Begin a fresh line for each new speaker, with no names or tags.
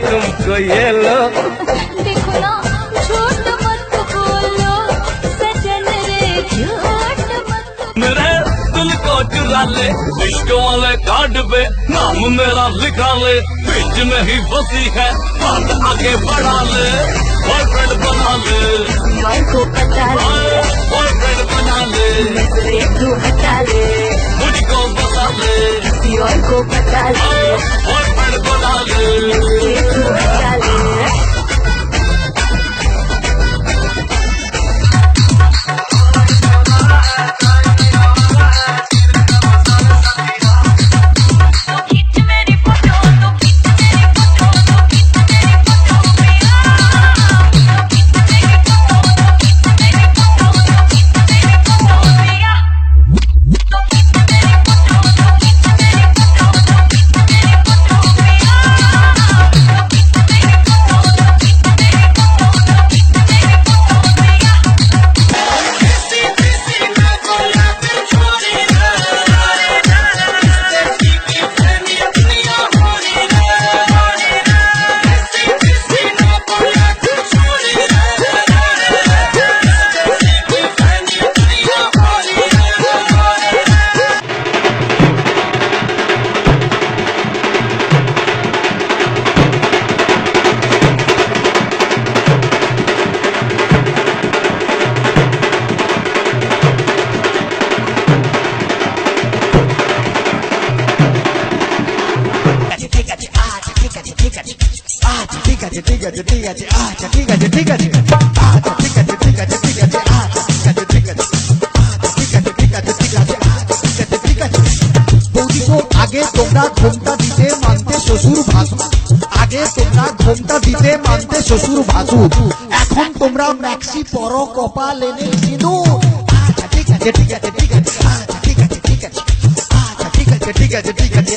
तुमको ये लो।
देखो ना झूठ मत बोलो सजन रे, झूठ मत।
मेरे दिल को चुरा ले, इश्क वाले कार्ड पे नाम मेरा लिखा ले, बीच में ही बसी है बात आगे बढ़ा ले, बॉयफ्रेंड बना ले,
यार को पता ले,
बॉयफ्रेंड बना ले,
नजरे तू हटा ले,
मुझको बता ले,
यार को पता ले,
बॉयफ्रेंड बना ले।
नजरे तू हटा ले।
আগে তোমরা ঘোমটা দিতে মানতে শ্বশুর ভাসুর, আগে তোমরা ঘোমটা দিতে মানতে শ্বশুর ভাসুর, এখন তোমরা ম্যাক্সি পরো কপাল এনে সিঁদুর। আচ্ছা ঠিক আছে ঠিক আছে ঠিক আছে, আচ্ছা ঠিক আছে ঠিক আছে, আচ্ছা ঠিক আছে ঠিক আছে ঠিক আছে।